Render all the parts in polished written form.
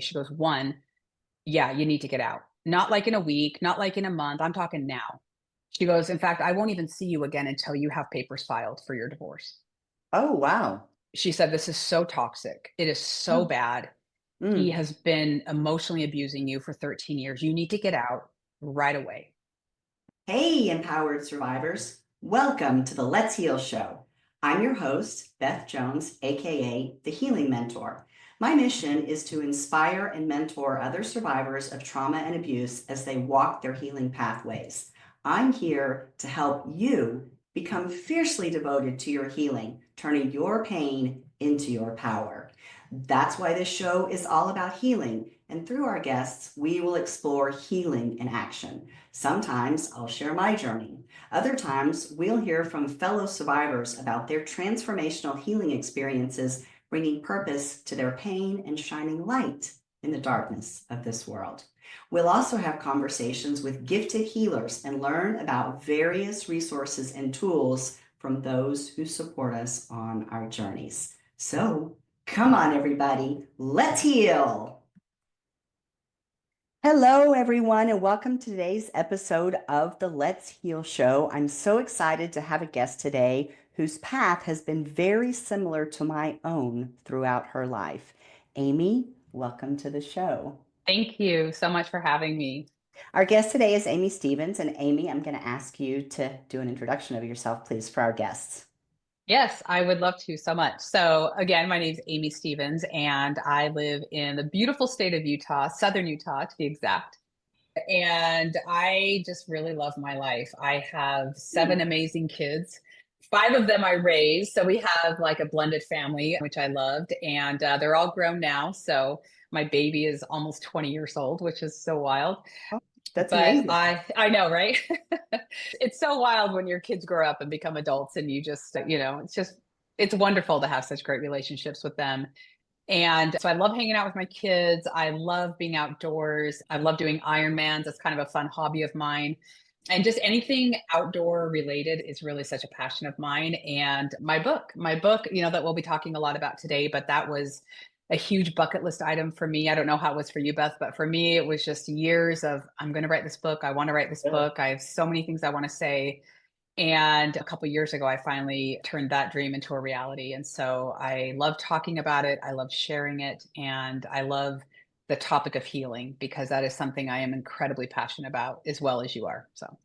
She goes, one, yeah, you need to get out. Not like in a week, not like in a month. I'm talking now. She goes, in fact, I won't even see you again until you have papers filed for your divorce. Oh, wow. She said, this is so toxic. It is so Oh, bad. He mm. has been emotionally abusing you for 13 years. You need to get out right away. Hey, empowered survivors. Welcome to the Let's Heal Show. I'm your host, Beth Jones, aka the Healing Mentor. My mission is to inspire and mentor other survivors of trauma and abuse as they walk their healing pathways. I'm here to help you become fiercely devoted to your healing, turning your pain into your power. That's why this show is all about healing. And through our guests, we will explore healing in action. Sometimes I'll share my journey. Other times, we'll hear from fellow survivors about their transformational healing experiences, bringing purpose to their pain and shining light in the darkness of this world. We'll also have conversations with gifted healers and learn about various resources and tools from those who support us on our journeys. So, come on, everybody, let's heal. Hello, everyone, and welcome to today's episode of the Let's Heal Show. I'm so excited to have a guest today whose path has been very similar to my own throughout her life. Amy, welcome to the show. Thank you so much for having me. Our guest today is Amy Stevens, and Amy, I'm going to ask you to do an introduction of yourself, please, for our guests. Yes, I would love to so much. So, again, my name is Amy Stevens, and I live in the beautiful state of Utah, southern Utah to be exact. And I just really love my life. I have seven Hmm. amazing kids. Five of them I raised. So we have like a blended family, which I loved. And they're all grown now. So my baby is almost 20 years old, which is so wild. Oh, that's But amazing. I know, right? It's so wild when your kids grow up and become adults and you just, it's wonderful to have such great relationships with them. And so I love hanging out with my kids. I love being outdoors. I love doing Ironmans. That's kind of a fun hobby of mine. And just anything outdoor related is really such a passion of mine. And my book, that we'll be talking a lot about today, but that was a huge bucket list item for me. I don't know how it was for you, Beth, but for me, it was just years of, I'm going to write this book. I want to write this book. I have so many things I want to say. And a couple years ago, I finally turned that dream into a reality. And so I love talking about it. I love sharing it. And I love the topic of healing because that is something I am incredibly passionate about as well as you are. So,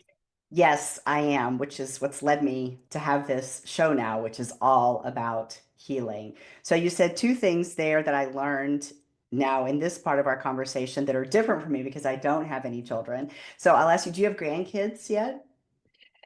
Yes, I am, which is what's led me to have this show now, which is all about healing. So you said two things there that I learned now in this part of our conversation that are different for me because I don't have any children. So I'll ask you, do you have grandkids yet?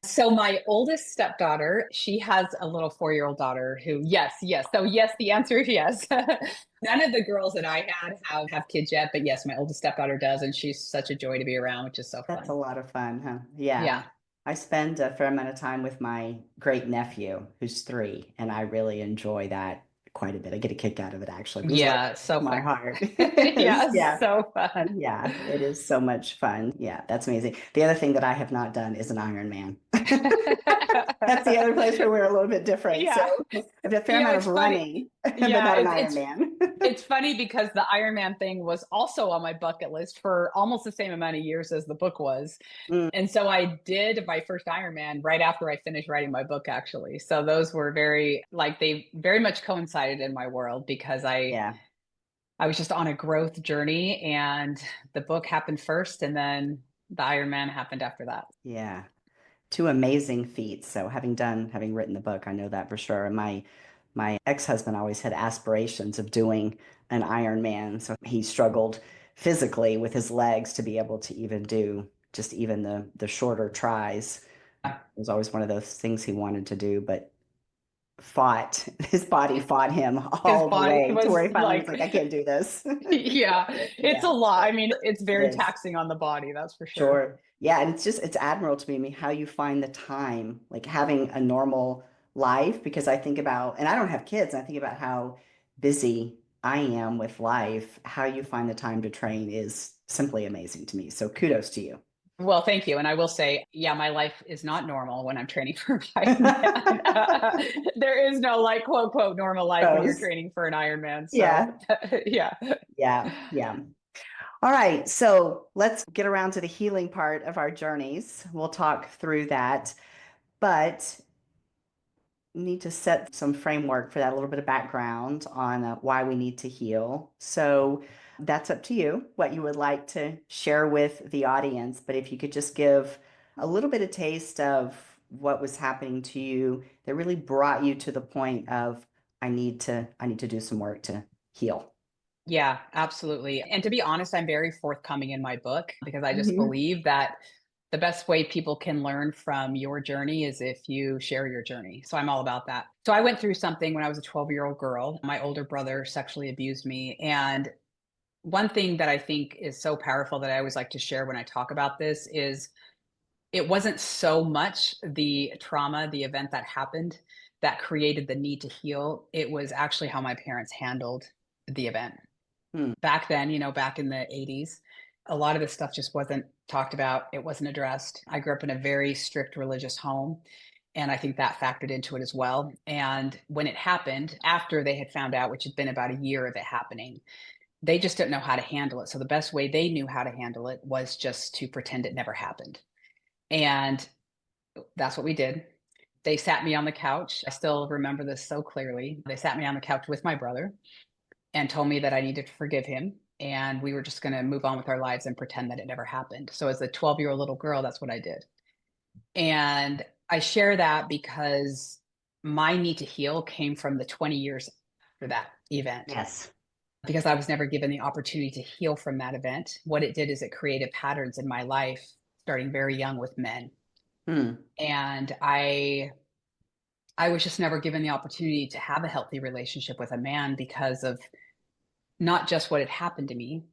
so my oldest stepdaughter, she has a little 4-year-old daughter who, yes, yes. So yes, the answer is yes. None of the girls that I had have kids yet, but yes, my oldest stepdaughter does, and she's such a joy to be around, which is so That's a fun. lot of fun, huh? Yeah. Yeah. I spend a fair amount of time with my great nephew, who's 3, and I really enjoy that quite a bit. I get a kick out of it actually because like Yeah, so my fun. heart is, Yeah, yeah. so fun. Yeah, it is so much fun. Yeah, that's amazing. The other thing that I have not done is an Iron Man. That's the other place where we're a little bit different. So Yeah. I have a fair amount of It's funny. running, but Yeah, not an it's Iron it's Man. it's funny because the Iron Man thing was also on my bucket list for almost the same amount of years as the book was. Mm, And so I did my first Iron Man right after I finished writing my book, actually. So those were very, like, they very much coincided in my world because yeah, I was just on a growth journey and the book happened first and then the Iron Man happened after that. yeah. Two amazing feats. So having written the book, I know that for sure. And my ex-husband always had aspirations of doing an Iron Man. So he struggled physically with his legs to be able to even do just even the shorter tries. It was always one of those things he wanted to do, but fought his body fought him His all the body way to where was he finally was like, like, I can't do this. yeah, it's a Yeah, lot. I mean, it's it very is. taxing on the body, that's for sure. Sure. Yeah, and it's admirable to me, how you find the time, like having a normal life, because I think about, and I don't have kids, and I think about how busy I am with life. How you find the time to train is simply amazing to me. So kudos to you. Well, thank you. And I will say, yeah, my life is not normal when I'm training for an Ironman. There is no like quote, quote, normal life when you're Gross. training for an Ironman. So, Yeah, yeah. yeah, yeah. All right, so let's get around to the healing part of our journeys. We'll talk through that, but need to set some framework for that, a little bit of background on why we need to heal. So that's up to you, what you would like to share with the audience. But if you could just give a little bit of taste of what was happening to you that really brought you to the point of I need to do some work to heal. Yeah, absolutely. And to be honest, I'm very forthcoming in my book because I just Mhm. believe that the best way people can learn from your journey is if you share your journey. So I'm all about that. So I went through something when I was a 12-year-old girl. My older brother sexually abused me. And one thing that I think is so powerful that I always like to share when I talk about this is it wasn't so much the trauma, the event that happened that created the need to heal. It was actually how my parents handled the event. Hmm. Back then, back in the 80s, a lot of this stuff just wasn't talked about. It wasn't addressed. I grew up in a very strict religious home. And I think that factored into it as well. And when it happened, after they had found out, which had been about a year of it happening, they just didn't know how to handle it. So the best way they knew how to handle it was just to pretend it never happened. And that's what we did. They sat me on the couch. I still remember this so clearly. They sat me on the couch with my brother and told me that I needed to forgive him. And we were just going to move on with our lives and pretend that it never happened. So, as a 12-year-old little girl, that's what I did. And I share that because my need to heal came from the 20 years after that event, Yes. because I was never given the opportunity to heal from that event. What it did is it created patterns in my life, starting very young with men. Hmm. And I was just never given the opportunity to have a healthy relationship with a man because of not just what had happened to me,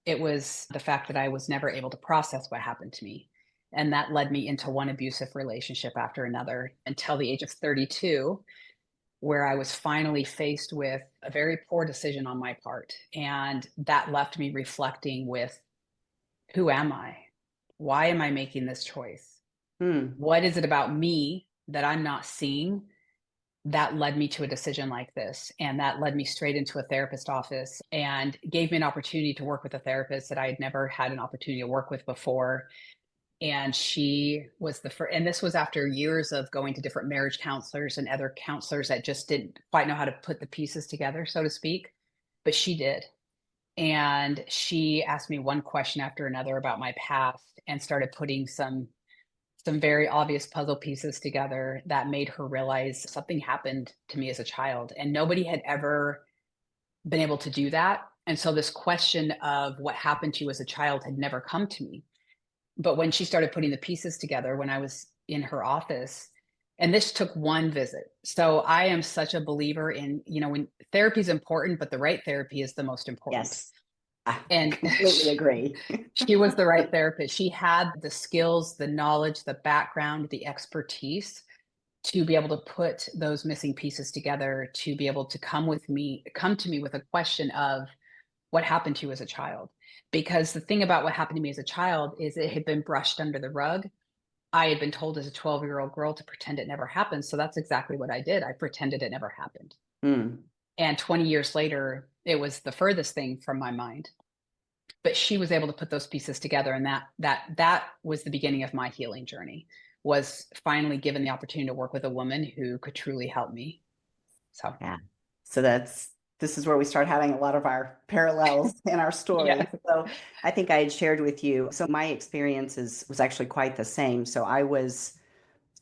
it was the fact that I was never able to process what happened to me. And that led me into one abusive relationship after another until the age of 32, where I was finally faced with a very poor decision on my part. And that left me reflecting with, who am I? Why am I making this choice? Hmm. What is it about me that I'm not seeing that led me to a decision like this? And that led me straight into a therapist office and gave me an opportunity to work with a therapist that I had never had an opportunity to work with before. And she was the first, and this was after years of going to different marriage counselors and other counselors that just didn't quite know how to put the pieces together, so to speak. But she did. And she asked me one question after another about my past and started putting some very obvious puzzle pieces together that made her realize something happened to me as a child. And nobody had ever been able to do that. And so this question of what happened to you as a child had never come to me. But when she started putting the pieces together, when I was in her office, and this took one visit. So I am such a believer in, when therapy is important, but the right therapy is the most important. Yes. I And completely agree. she was the right therapist. She had the skills, the knowledge, the background, the expertise to be able to put those missing pieces together, to be able to come to me with a question of what happened to you as a child. Because the thing about what happened to me as a child is it had been brushed under the rug. I had been told as a 12-year-old girl to pretend it never happened. So that's exactly what I did. I pretended it never happened. Hmm. And 20 years later, it was the furthest thing from my mind. But she was able to put those pieces together, and that was the beginning of my healing journey, was finally given the opportunity to work with a woman who could truly help me. So Yeah. So this is where we start having a lot of our parallels in our stories. yeah. So I think I had shared with you. So my experiences was actually quite the same. So I was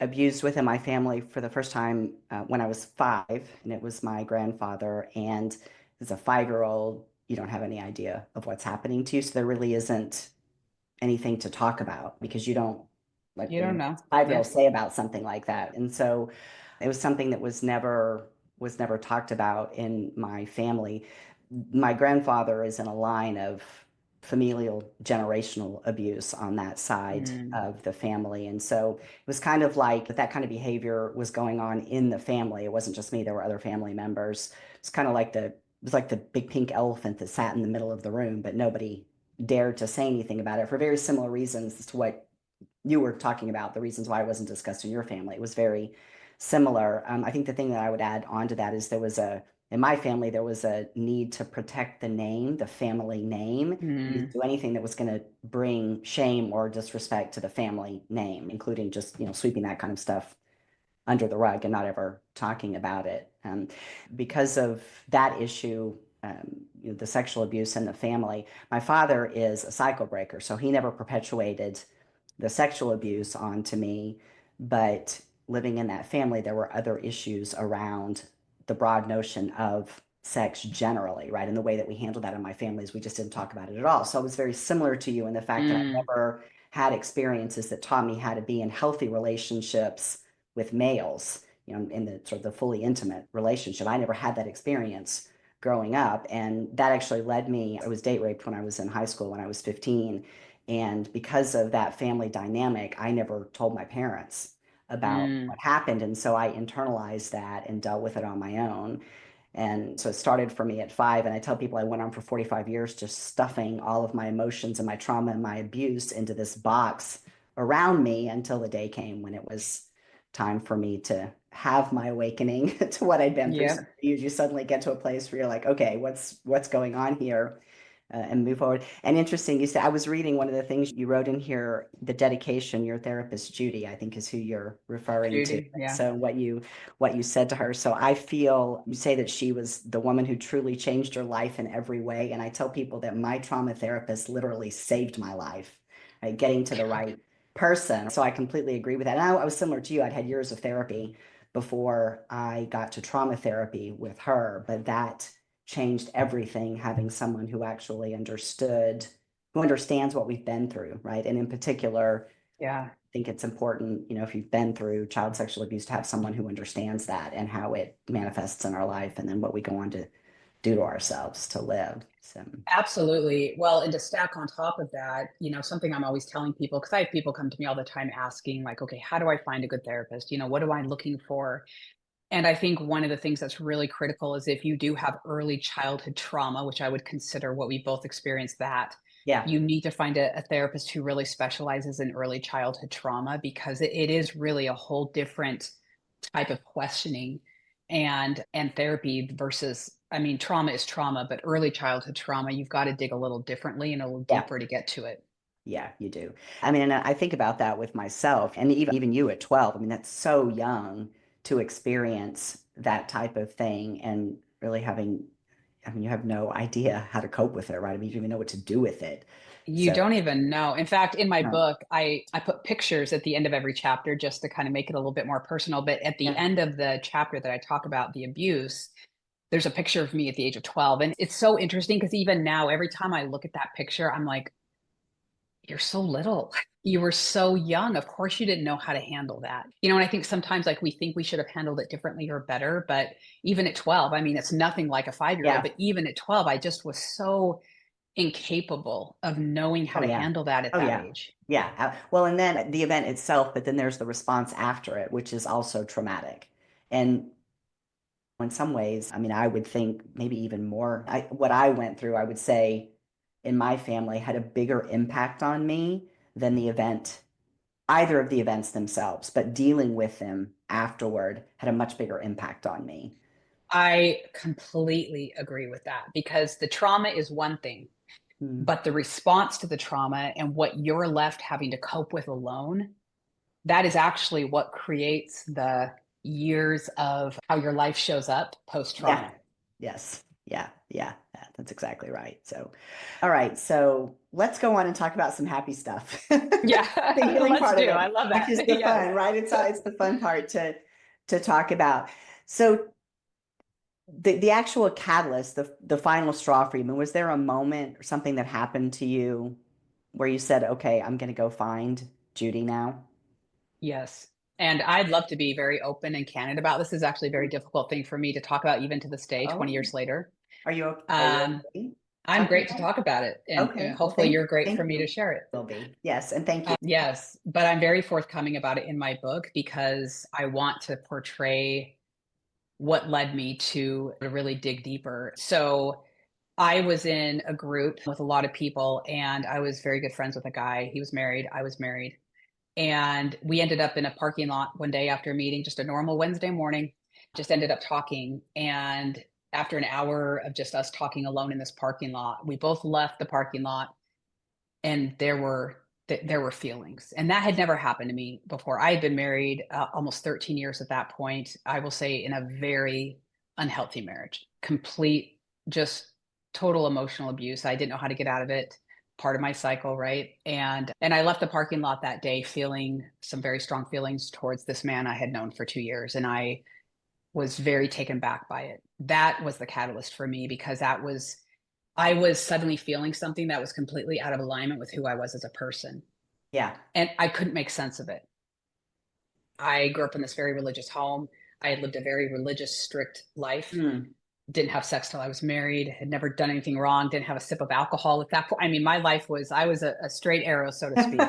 abused within my family for the first time when I was 5, and it was my grandfather. And as a 5-year-old, you don't have any idea of what's happening to you. So there really isn't anything to talk about because you don't, like, You what don't would know. a 5-year-old Yeah. say about something like that? And so it was something that was never talked about in my family. My grandfather is in a line of familial generational abuse on that side Mm. of the family. And so it was kind of like that kind of behavior was going on in the family. It wasn't just me, there were other family members. It's kind of like it was like the big pink elephant that sat in the middle of the room, but nobody dared to say anything about it for very similar reasons as to what you were talking about the reasons why it wasn't discussed in your family. It was very similar. I think the thing that I would add on to that is in my family, there was a need to protect the name, the family name. You Mm, do anything that was going to bring shame or disrespect to the family name, including just, sweeping that kind of stuff under the rug and not ever talking about it. Because of that issue, the sexual abuse in the family, my father is a cycle breaker, so he never perpetuated the sexual abuse onto me. But living in that family, there were other issues around the broad notion of sex generally, right? And the way that we handled that in my family is we just didn't talk about it at all. So it was very similar to you in the fact that I mm, never had experiences that taught me how to be in healthy relationships with males, in the sort of the fully intimate relationship. I never had that experience growing up. And that actually led me, I was date raped when I was in high school when I was 15. And because of that family dynamic, I never told my parents about mm. what happened. And so I internalized that and dealt with it on my own. And so it started for me at 5. And I tell people I went on for 45 years just stuffing all of my emotions and my trauma and my abuse into this box around me until the day came when it was time for me to have my awakening to what I'd been through. So Yep. you suddenly get to a place where you're like, okay, what's going on here? And move forward. And interesting, you said I was reading one of the things you wrote in here, the dedication, your therapist Judy, I think is who you're referring to. Judy. Yeah. So what you said to her. So I feel you say that she was the woman who truly changed your life in every way. And I tell people that my trauma therapist literally saved my life, right? Getting to the right person. So I completely agree with that. And I was similar to you. I'd had years of therapy before I got to trauma therapy with her, but that changed everything having someone who actually who understands what we've been through, right? And in particular, Yeah. I think it's important, if you've been through child sexual abuse, to have someone who understands that and how it manifests in our life and then what we go on to do to ourselves to live. So, Absolutely. Well, and to stack on top of that, something I'm always telling people, because I have people come to me all the time asking, like, okay, how do I find a good therapist? What am I looking for? And I think one of the things that's really critical is if you do have early childhood trauma, which I would consider what we both experienced that, yeah, you need to find a therapist who really specializes in early childhood trauma because it is really a whole different type of questioning and therapy versus, I mean, trauma is trauma, but early childhood trauma, you've got to dig a little differently and a little yeah. deeper to get to it. Yeah, you do. I mean, and I think about that with myself and even you at 12. I mean, that's so young to experience that type of thing and really I mean, you have no idea how to cope with it, right? I mean, you don't even know what to do with it. You So, don't even know. In fact, in my no. book, I put pictures at the end of every chapter just to kind of make it a little bit more personal. But at the Yeah, end of the chapter that I talk about the abuse, there's a picture of me at the age of 12. And it's so interesting because even now, every time I look at that picture, I'm like, you're so little. You were so young. Of course, you didn't know how to handle that. And I think sometimes like we think we should have handled it differently or better. But even at 12, I mean, it's nothing like a 5-year-old, yeah. but even at 12, I just was so incapable of knowing how Oh, to yeah. handle that at Oh, that yeah. age. Yeah. Well, and then the event itself, but then there's the response after it, which is also traumatic. And in some ways, I mean, I would think maybe even more. What I went through, I would say, in my family had a bigger impact on me than either of the events themselves, but dealing with them afterward had a much bigger impact on me. I completely agree with that because the trauma is one thing, Mm. but the response to the trauma and what you're left having to cope with alone, that is actually what creates the years of how your life shows up post Yeah. trauma. Yes. Yeah. Yeah. That's exactly right. So, all right. So let's go on and talk about some happy stuff. The Yeah, healing let's part of do. I it, love which that. is the Yes. fun, right? It's the fun part to talk about. So the actual catalyst, the final straw for you, I mean, was there a moment or something that happened to you where you said, okay, I'm going to go find Judy now? Yes. And I'd love to be very open and candid about this. This is actually a very difficult thing for me to talk about even to this day, 20 Oh, years later. are you Um, okay I'm talking great to about it? talk about it, and Okay. Well, hopefully you're great for thank me to you. share it. Will be. Yes. And thank you. Yes, but I'm very forthcoming about it in my book because I want to portray what led me to really dig deeper. So I was in a group with a lot of people, and I was very good friends with a guy. He was married, I was married. And we ended up in a parking lot one day after a meeting, just a normal Wednesday morning, just ended up talking. And after an hour of just us talking alone in this parking lot, we both left the parking lot and there were feelings. And that had never happened to me before. I had been married almost 13 years at that point. I will say in a very unhealthy marriage, complete, just total emotional abuse. I didn't know how to get out of it. Part of my cycle, right? And I left the parking lot that day feeling some very strong feelings towards this man I had known for 2 years, and I was very taken back by it. That was the catalyst for me because I was suddenly feeling something that was completely out of alignment with who I was as a person, Yeah. and I couldn't make sense of it. I grew up in this very religious home. I had lived a very religious, strict life. Mm. Didn't have sex till I was married, had never done anything wrong, didn't have a sip of alcohol at that point. I mean, my life was, I was a straight arrow, so to speak.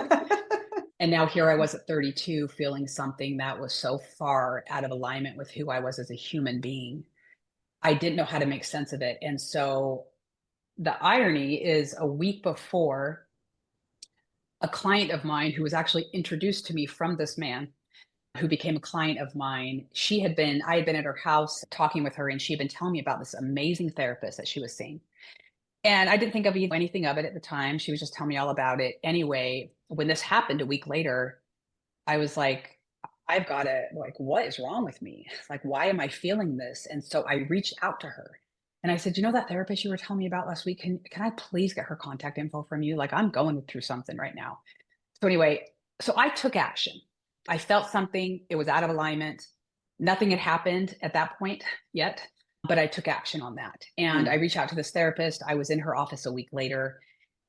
And now here I was at 32 feeling something that was so far out of alignment with who I was as a human being. I didn't know how to make sense of it. And so the irony is a week before, a client of mine who was actually introduced to me from this man who became a client of mine, I had been at her house talking with her, and she had been telling me about this amazing therapist that she was seeing. And I didn't think of anything of it at the time. She was just telling me all about it. Anyway, when this happened a week later, I was like, I've got to, like, what is wrong with me? Like, why am I feeling this? And so I reached out to her and I said, you know, that therapist you were telling me about last week, can I please get her contact info from you? Like, I'm going through something right now. So anyway, so I took action. I felt something, it was out of alignment. Nothing had happened at that point yet, but I took action on that. And I Mm. reached out to this therapist. I was in her office a week later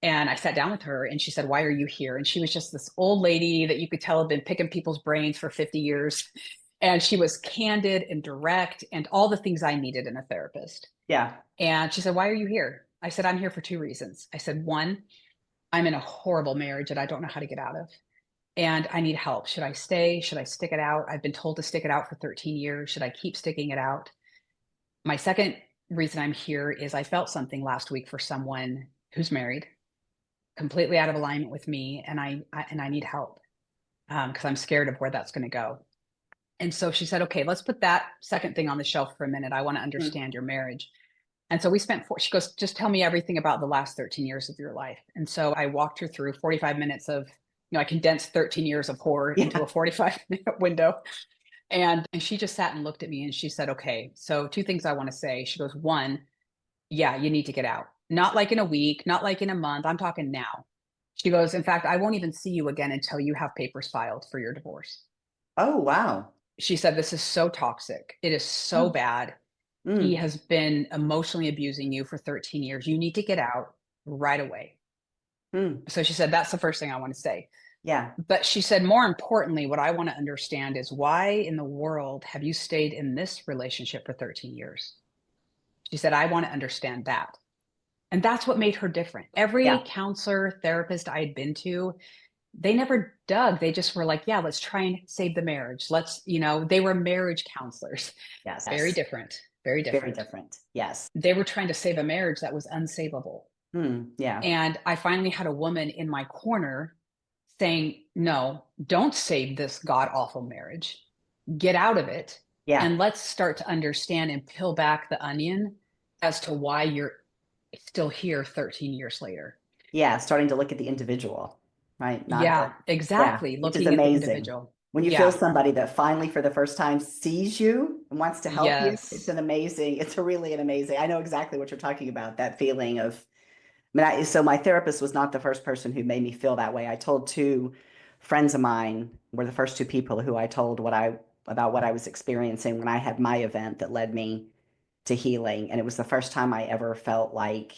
and I sat down with her and she said, "Why are you here?" And she was just this old lady that you could tell had been picking people's brains for 50 years. And she was candid and direct and all the things I needed in a therapist. Yeah. And she said, "Why are you here?" I said, "I'm here for two reasons." I said, "One, I'm in a horrible marriage that I don't know how to get out of. And I need help. Should I stay? Should I stick it out? I've been told to stick it out for 13 years. Should I keep sticking it out?" My second reason I'm here is I felt something last week for someone who's married, completely out of alignment with me, and I need help because I'm scared of where that's going to go. And so she said, "Okay, let's put that second thing on the shelf for a minute. I want to Mm. understand your marriage." And so we spent she goes, "Just tell me everything about the last 13 years of your life." And so I walked her through 45 minutes of, I condensed 13 years of horror into Yeah. a 45-minute window. And she just sat and looked at me and she said, "Okay, so two things I want to say." She goes, "One, yeah, you need to get out. Not like in a week, not like in a month. I'm talking now." She goes, "In fact, I won't even see you again until you have papers filed for your divorce." Oh, wow. She said, "This is so toxic. It is so Mm. bad. He Mm. has been emotionally abusing you for 13 years. You need to get out right away." Mm. So she said, "That's the first thing I want to say." Yeah. But she said, "More importantly, what I want to understand is why in the world have you stayed in this relationship for 13 years?" She said, "I want to understand that." And that's what made her different. Every Yeah. counselor, therapist I had been to, they never dug. They just were like, "Yeah, let's try and save the marriage. They were marriage counselors." Yes. Very Yes. different, very Very different. different. Yes. They were trying to save a marriage that was unsavable. Mm. Yeah. And I finally had a woman in my corner saying, "No, don't save this god awful marriage. Get out of it. Yeah. And let's start to understand and peel back the onion as to why you're still here 13 years later." Yeah. Starting to look at the individual, right? Not the, Yeah, yeah, exactly. which is Looking at the amazing. individual. When you feel Yeah. somebody that finally for the first time sees you and wants to help you, Yes. it's a really an amazing, I know exactly what you're talking about, that feeling of, so my therapist was not the first person who made me feel that way. I told two friends of mine were the first two people who I told about what I was experiencing when I had my event that led me to healing. And it was the first time I ever felt like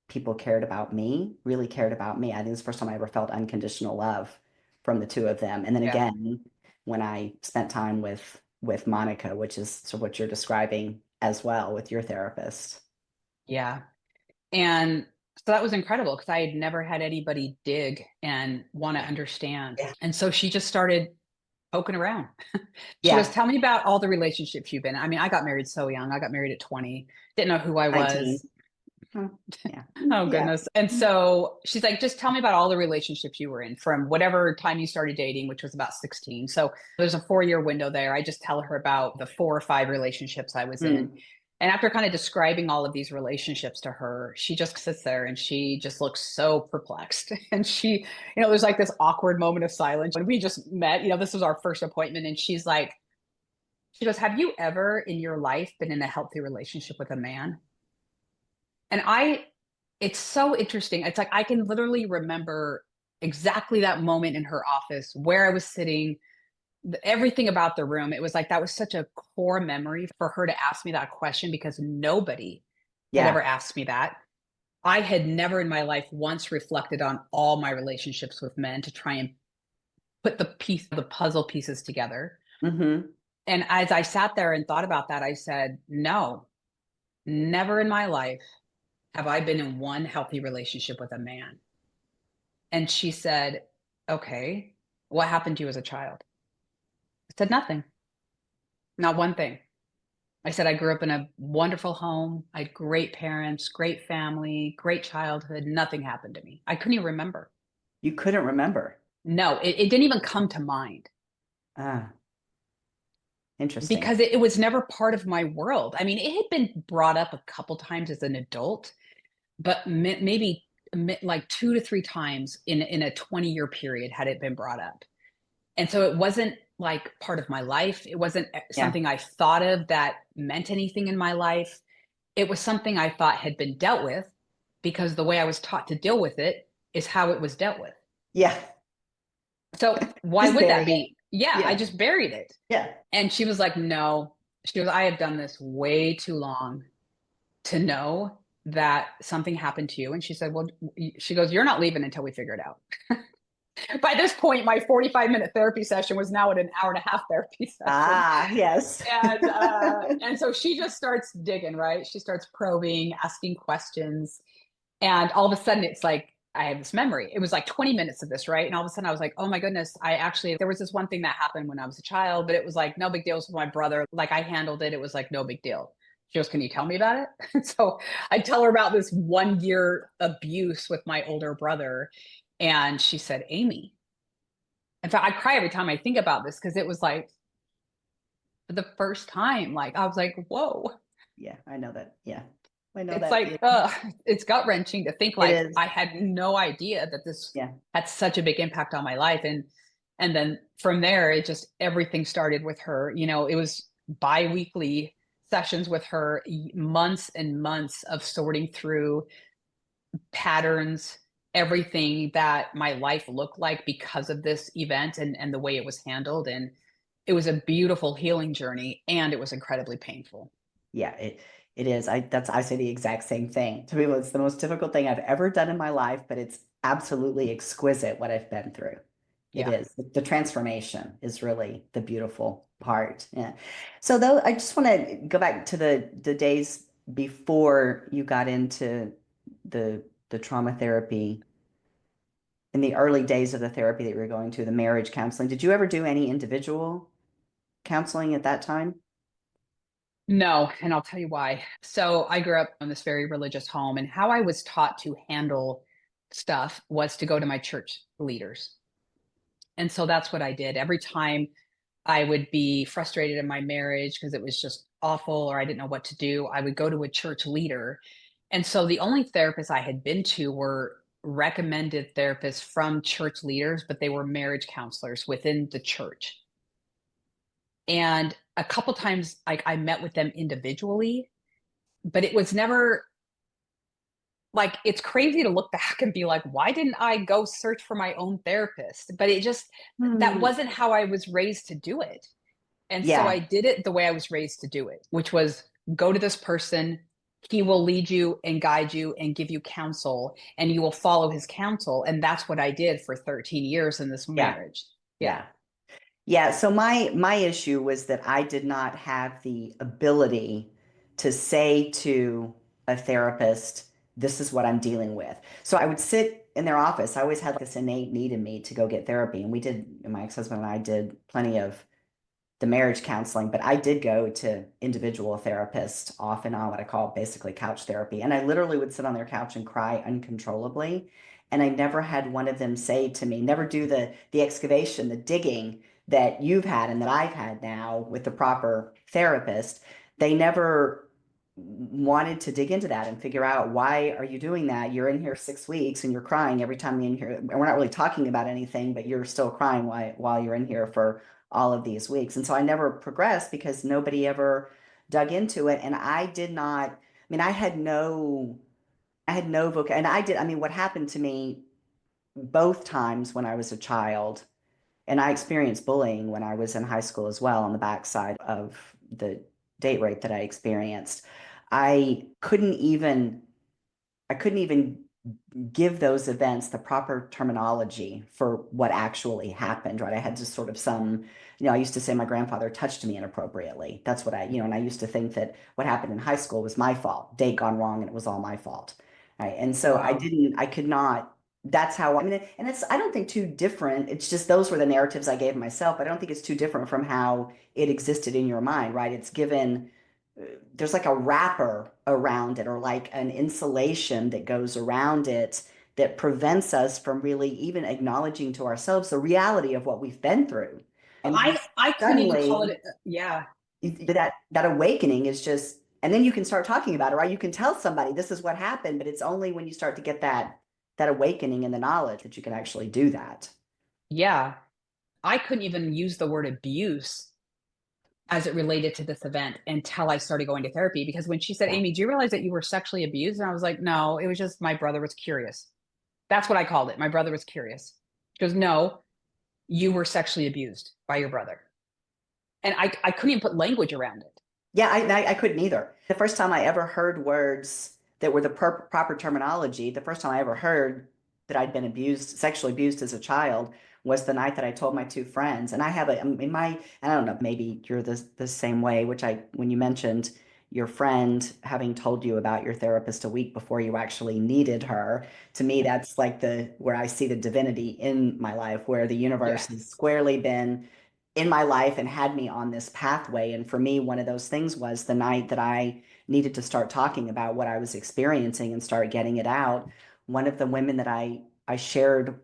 people cared about me, really cared about me. I think it was the first time I ever felt unconditional love from the two of them. And then Yeah. again, when I spent time with Monica, which is sort of what you're describing as well with your therapist. Yeah. And so that was incredible because I had never had anybody dig and want to understand. Yeah. And so she just started poking around. She goes, Yeah. "Tell me about all the relationships you've been in." I mean, I got married so young. I got married at 20, didn't know who I 19. was. Oh, yeah. Oh Yeah. goodness. And so she's like, just tell me about all the relationships you were in from whatever time you started dating, which was about 16. So there's a 4 year window there. I just tell her about the 4 or 5 relationships I was in. Mm. And after kind of describing all of these relationships to her, she just sits there and she just looks so perplexed. And there's like this awkward moment of silence. When we just met, this was our first appointment. And she goes, have you ever in your life been in a healthy relationship with a man? And it's so interesting. It's like I can literally remember exactly that moment in her office where I was sitting, everything about the room. It was like that was such a core memory for her to ask me that question because nobody had Yeah. ever asked me that. I had never in my life once reflected on all my relationships with men to try and put the puzzle pieces together. Hmm. And as I sat there and thought about that, I said, no, never in my life have I been in one healthy relationship with a man. And she said, okay, what happened to you as a child? I said, nothing, not one thing. I said, I grew up in a wonderful home. I had great parents, great family, great childhood. Nothing happened to me. I couldn't even remember. You couldn't remember. No, it didn't even come to mind Ah, interesting. because it was never part of my world. I mean, it had been brought up a couple times as an adult, but maybe like 2 to 3 times in a 20-year period had it been brought up. And so it wasn't like part of my life. It wasn't Yeah. something I thought of that meant anything in my life. It was something I thought had been dealt with because the way I was taught to deal with it is how it was dealt with. Yeah. So why Just would that bury it. be? Yeah, I Yeah. just buried it. Yeah. And she was like, no. She goes, I have done this way too long to know that something happened to you. And she said, well, she goes, you're not leaving until we figure it out. By this point, my 45-minute therapy session was now at an hour and a half therapy session. Ah, yes. And so she just starts digging, right? She starts probing, asking questions. And all of a sudden it's like, I have this memory. It was like 20 minutes of this, right? And all of a sudden I was like, oh my goodness, there was this one thing that happened when I was a child, but it was like no big deal. It was with my brother. Like I handled it. It was like no big deal. She goes, can you tell me about it? And so I tell her about this 1 year abuse with my older brother. And she said, Amy. In fact, I cry every time I think about this because it was like for the first time, like I was like, whoa. Yeah, I know that. Yeah. I know It's that like, feeling. it's gut wrenching to think It like is. I had no idea that this Yeah. had such a big impact on my life. And then from there, it just everything started with her. It was bi-weekly sessions with her, months and months of sorting through patterns, everything that my life looked like because of this event and the way it was handled. And it was a beautiful healing journey and it was incredibly painful. Yeah, it is. I say the exact same thing. To me, it's the most difficult thing I've ever done in my life, but it's absolutely exquisite what I've been through. It Yeah. is. The transformation is really the beautiful part. Yeah. So though I just want to go back to the days before you got into the trauma therapy, in the early days of the therapy that you were going to, the marriage counseling. Did you ever do any individual counseling at that time? No, and I'll tell you why. So I grew up in this very religious home, and how I was taught to handle stuff was to go to my church leaders. And so that's what I did. Every time I would be frustrated in my marriage because it was just awful or I didn't know what to do, I would go to a church leader. And so the only therapists I had been to were recommended therapists from church leaders, but they were marriage counselors within the church. And a couple times like I met with them individually, but it was never like it's crazy to look back and be like, why didn't I go search for my own therapist? But it just that Hmm. wasn't how I was raised to do it. And so Yeah. I did it the way I was raised to do it, which was go to this person. He will lead you and guide you and give you counsel, and you will follow his counsel. And that's what I did for 13 years in this Yeah. marriage. Yeah. Yeah. Yeah, so my issue was that I did not have the ability to say to a therapist, this is what I'm dealing with. So I would sit in their office. I always had this innate need in me to go get therapy. And my ex-husband and I did plenty of the marriage counseling, but I did go to individual therapists off and on, what I call basically couch therapy. And I literally would sit on their couch and cry uncontrollably. And I never had one of them say to me, never do the excavation, the digging that you've had and that I've had now with the proper therapist. They never wanted to dig into that and figure out, why are you doing that? You're in here 6 weeks and you're crying every time you're in here. And we're not really talking about anything, but you're still crying while you're in here for all of these weeks. And so I never progressed because nobody ever dug into it. And I did not, I mean, I had no voc, and I mean, what happened to me both times when I was a child, and I experienced bullying when I was in high school as well, on the backside of the date rape that I experienced. I couldn't even, I couldn't even give those events the proper terminology for what actually happened, right? I had just sort of some, I used to say my grandfather touched me inappropriately. That's what and I used to think that what happened in high school was my fault, date gone wrong, and it was all my fault. Right. And so Wow. I could not, that's how, I mean, and it's, I don't think too different. It's just those were the narratives I gave myself. But I don't think it's too different from how it existed in your mind, right? It's given, there's like a wrapper around it, or like an insulation that goes around it, that prevents us from really even acknowledging to ourselves the reality of what we've been through. And then I couldn't even call suddenly it. Yeah. that awakening is just, and then you can start talking about it, right? You can tell somebody this is what happened, but it's only when you start to get that awakening and the knowledge that you can actually do that. Yeah. I couldn't even use the word abuse as it related to this event until I started going to therapy. Because when she said, Yeah. Amy, do you realize that you were sexually abused? And I was like, no, it was just my brother was curious. That's what I called it. My brother was curious. She goes, no, you were sexually abused by your brother. And I couldn't even put language around it. Yeah, I couldn't either. The first time I ever heard words that were the proper terminology, the first time I ever heard that I'd been abused, sexually abused as a child, was the night that I told my two friends. And I have in my, I don't know, maybe you're the same way, which when you mentioned your friend having told you about your therapist a week before you actually needed her, to me, that's like where I see the divinity in my life, where the universe Yeah. has squarely been in my life and had me on this pathway. And for me, one of those things was the night that I needed to start talking about what I was experiencing and start getting it out. One of the women that I shared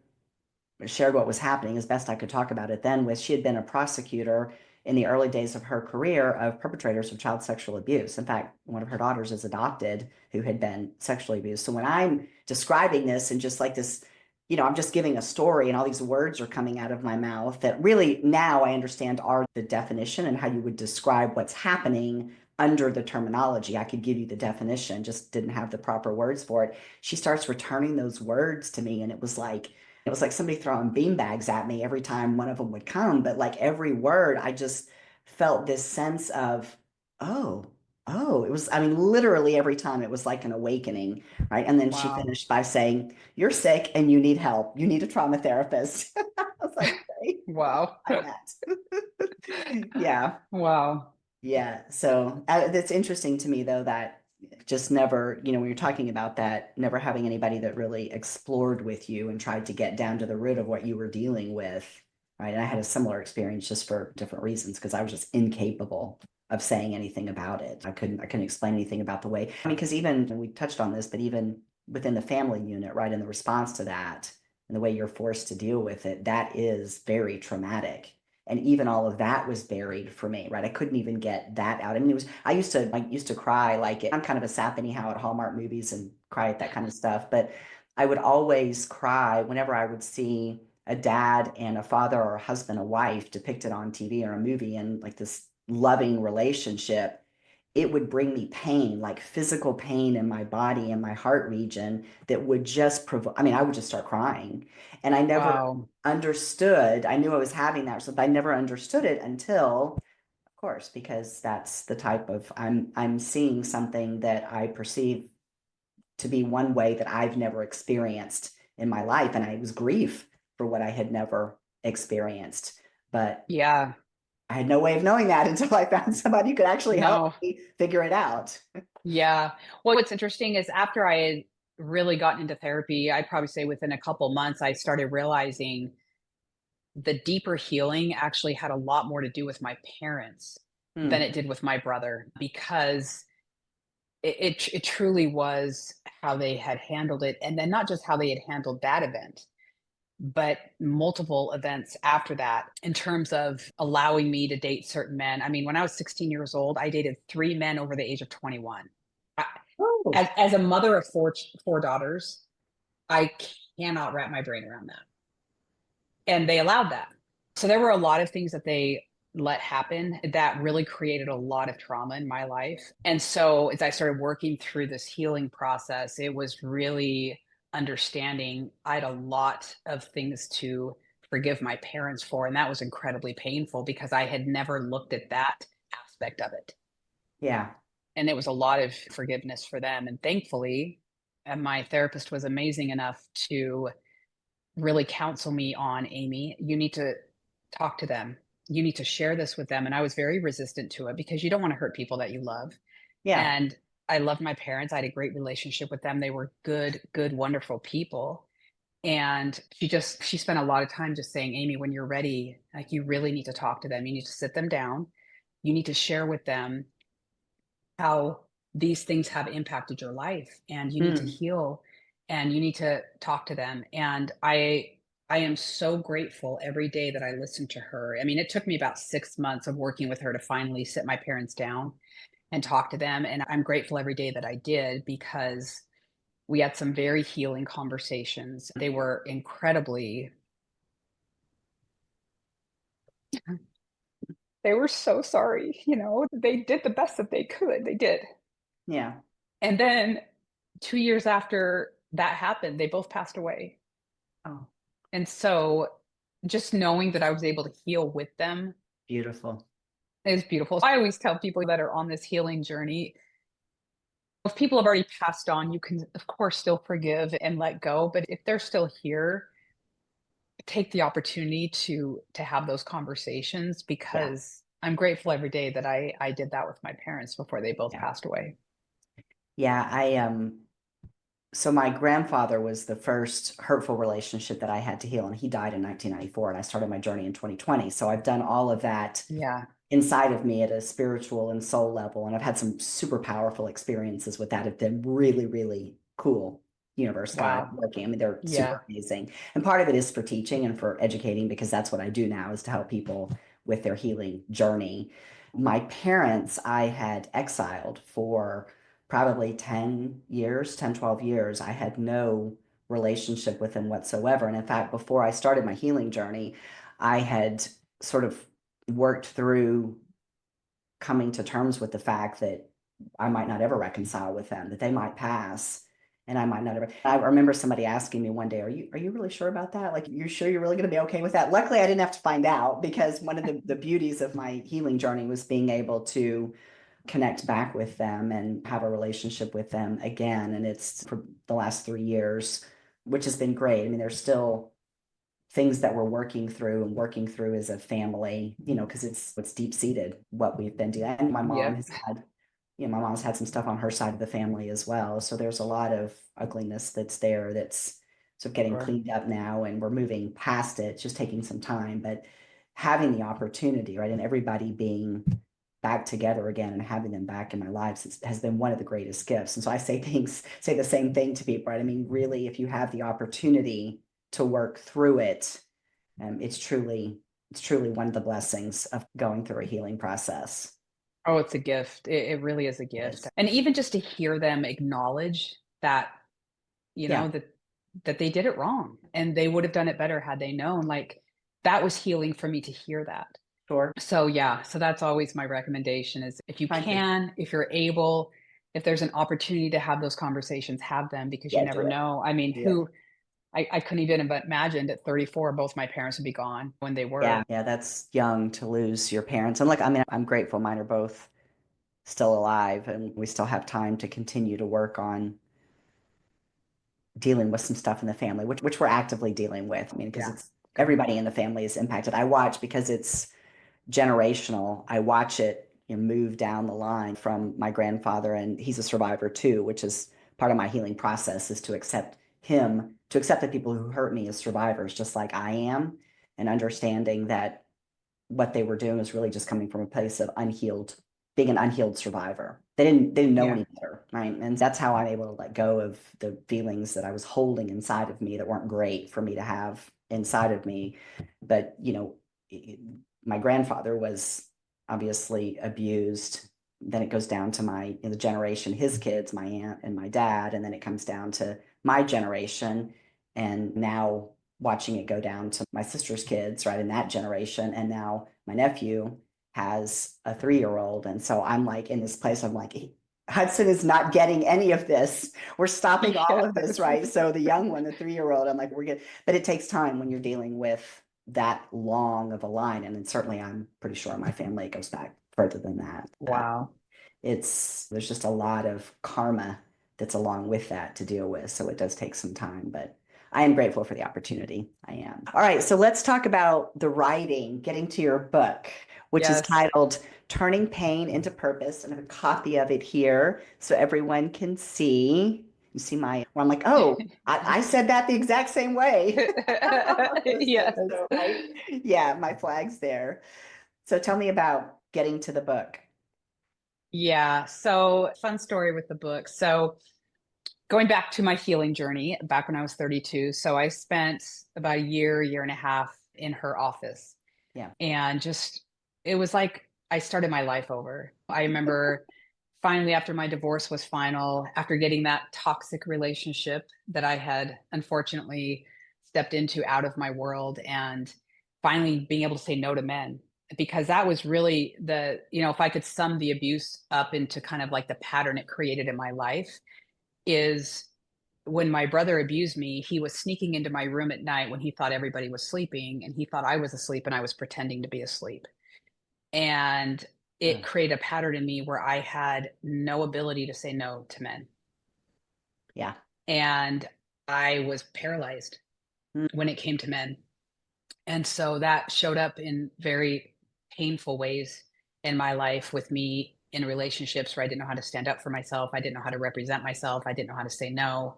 what was happening as best I could talk about it then with, she had been a prosecutor in the early days of her career of perpetrators of child sexual abuse. In fact, one of her daughters is adopted who had been sexually abused. So when I'm describing this and just like this, I'm just giving a story and all these words are coming out of my mouth that really now I understand are the definition and how you would describe what's happening under the terminology. I could give you the definition, just didn't have the proper words for it. She starts returning those words to me, and it was like somebody throwing beanbags at me every time one of them would come. But like every word, I just felt this sense of, oh, oh, it was, I mean, literally every time it was like an awakening, right? And then she Wow. finished by saying, "You're sick and you need help. You need a trauma therapist." I was like, okay, Wow. I bet. Yeah. Wow. Yeah. So that's interesting to me, though, that just never, when you're talking about that, never having anybody that really explored with you and tried to get down to the root of what you were dealing with. Right. And I had a similar experience just for different reasons because I was just incapable of saying anything about it. I couldn't explain anything about the way. I mean, because even and we touched on this, but even within the family unit, right, and the response to that and the way you're forced to deal with it, that is very traumatic. And even all of that was buried for me, right? I couldn't even get that out. I mean, I used to cry like it. I'm kind of a sap anyhow at Hallmark movies and cry at that kind of stuff. But I would always cry whenever I would see a dad and a father or a husband, a wife depicted on TV or a movie in like this loving relationship. It would bring me pain, like physical pain in my body and my heart region that would just provoke. I mean, I would just start crying. And I never Wow. understood. I knew I was having that, but I never understood it until, of course, because that's the type of I'm seeing something that I perceive to be one way that I've never experienced in my life, and I was grief for what I had never experienced. But Yeah. I had no way of knowing that until I found somebody who could actually help No. me figure it out. Yeah. Well, what's interesting is after I had really gotten into therapy, I'd probably say within a couple months, I started realizing the deeper healing actually had a lot more to do with my parents than Hmm. it did with my brother, because it truly was how they had handled it, and then not just how they had handled that event, but multiple events after that in terms of allowing me to date certain men. I mean, when I was 16 years old, I dated 3 men over the age of 21. I, Oh, as a mother of four daughters, I cannot wrap my brain around that. And they allowed that. So there were a lot of things that they let happen that really created a lot of trauma in my life. And so as I started working through this healing process, it was really understanding I had a lot of things to forgive my parents for. And that was incredibly painful because I had never looked at that aspect of it. yeah. And it was a lot of forgiveness for them. And thankfully, and my therapist was amazing enough to really counsel me on, Amy, you need to talk to them. You need to share this with them. And I was very resistant to it because you don't want to hurt people that you love. Yeah. And I loved my parents. I had a great relationship with them. They were good, wonderful people. And she spent a lot of time just saying, Amy, when you're ready, like you really need to talk to them. You need to sit them down. You need to share with them how these things have impacted your life, and you need to Hmm. heal, and you need to talk to them. And I am so grateful every day that I listen to her. I mean, it took me about 6 months of working with her to finally sit my parents down and talk to them, and I'm grateful every day that I did, because we had some very healing conversations. They were incredibly they were so sorry, they did the best that they could. They did. Yeah. And then 2 years after that happened, they both passed away. Oh, And so just knowing that I was able to heal with them beautiful. is beautiful. I always tell people that are on this healing journey, if people have already passed on, you can, of course, still forgive and let go. But if they're still here, take the opportunity to have those conversations, Yeah. because I'm grateful every day that I did that with my parents before they both Yeah. passed away. Yeah. So my grandfather was the first hurtful relationship that I had to heal, and he died in 1994, and I started my journey in 2020. So I've done all of that Yeah. inside of me at a spiritual and soul level, and I've had some super powerful experiences with that. Have been really, really cool. Universe, God Wow. working. I mean, they're Yeah. super amazing. And part of it is for teaching and for educating, because that's what I do now, is to help people with their healing journey. My parents, I had exiled for probably 10 years, 10, 12 years. I had no relationship with them whatsoever. And in fact, before I started my healing journey, I had sort of worked through coming to terms with the fact that I might not ever reconcile with them, that they might pass and I might not ever. I remember somebody asking me one day, are you really sure about that? Like, you're sure you're really going to be okay with that? Luckily, I didn't have to find out, because one of the beauties of my healing journey was being able to connect back with them and have a relationship with them again. And it's for the last 3 years, which has been great. I mean, there's still things that we're working through as a family, because it's deep seated what we've been doing. And Yep. my mom's had some stuff on her side of the family as well. So there's a lot of ugliness that's there, that's sort of getting Sure. cleaned up now, and we're moving past it. It's just taking some time, but having the opportunity, right, and everybody being back together again and having them back in my lives has been one of the greatest gifts. And so I say the same thing to people, right? I mean, really, if you have the opportunity to work through it, it's truly one of the blessings of going through a healing process. Oh, it's a gift. It really is a It gift. is. And even just to hear them acknowledge that, Yeah, that they did it wrong and they would have done it better had they known, like, that was healing for me to hear that. sure. So yeah, so that's always my recommendation is, if you Thank you. can, if you're able, if there's an opportunity to have those conversations, have them, because you Yeah, never do it. know. I mean, Do it. I couldn't even have imagined at 34, both my parents would be gone when they Yeah, were. yeah, that's young to lose your parents. And like, I mean, I'm grateful mine are both still alive, and we still have time to continue to work on dealing with some stuff in the family, which we're actively dealing with. I mean, because Yeah. it's Good. everybody in the family is impacted. I watch, because it's generational. I watch it, move down the line from my grandfather, and he's a survivor too, which is part of my healing process, is to accept him, to accept the people who hurt me as survivors, just like I am. and understanding that what they were doing was really just coming from a place of unhealed, being an unhealed survivor. They didn't know Yeah. any better, right? And that's how I'm able to let go of the feelings that I was holding inside of me that weren't great for me to have inside of me. But, my grandfather was obviously abused. Then it goes down to the generation, his kids, my aunt and my dad, and then it comes down to my generation. And now watching it go down to my sister's kids, right, in that generation. And now my nephew has a 3-year-old. And so I'm like in this place, I'm like, Hudson is not getting any of this. We're stopping all of this, Yes. right? So the young one, the 3-year-old, I'm like, we're good. But it takes time when you're dealing with that long of a line. And then certainly I'm pretty sure my family goes back further than that. Wow. There's just a lot of karma that's along with that to deal with. So it does take some time, but I am grateful for the opportunity. I am. All right. So let's talk about the writing, getting to your book, which is Yes. titled Turning Pain into Purpose. And I have a copy of it here so everyone can see. You see where I'm like, oh, I said that the exact same way. Yes. So, right? Yeah, my flag's there. So tell me about getting to the book. Yeah. So, fun story with the book. So, going back to my healing journey back when I was 32. So, I spent about a year and a half in her office. Yeah. And just, it was like I started my life over. I remember finally, after my divorce was final, after getting that toxic relationship that I had unfortunately stepped into out of my world, and finally being able to say no to men, because that was really if I could sum the abuse up into kind of like the pattern it created in my life, is when my brother abused me, he was sneaking into my room at night when he thought everybody was sleeping, and he thought I was asleep and I was pretending to be asleep. And it Uh, created a pattern in me where I had no ability to say no to men. yeah. And I was paralyzed Mm. when it came to men. And so that showed up in very painful ways in my life, with me in relationships where I didn't know how to stand up for myself. I didn't know how to represent myself. I didn't know how to say no.